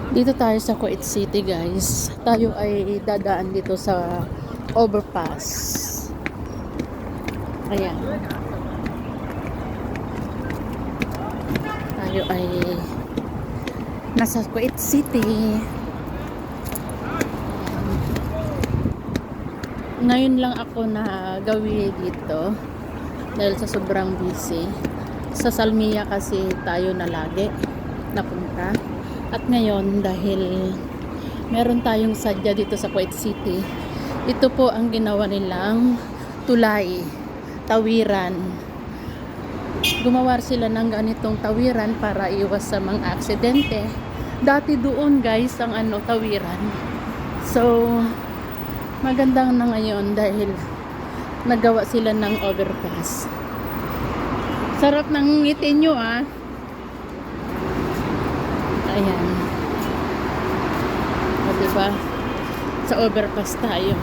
Dito tayo sa Kuwait City, guys. Tayo ay dadaan dito sa overpass. Ayan. Tayo ay nasa Kuwait City. Ngayon lang ako na gawi dito dahil sa sobrang busy. Sa Salmiya kasi tayo na lagi napunta. At ngayon, dahil meron tayong sadya dito sa Kuwait City, ito po ang ginawa nilang tulay, tawiran. Gumawa sila ng ganitong tawiran para iwas sa mga aksidente. Dati doon, guys, ang tawiran. So, magandang na ngayon dahil nagawa sila ng overpass. Sarap ng ngiti nyo, ah. Ayan. O, diba? Sa overpass tayo.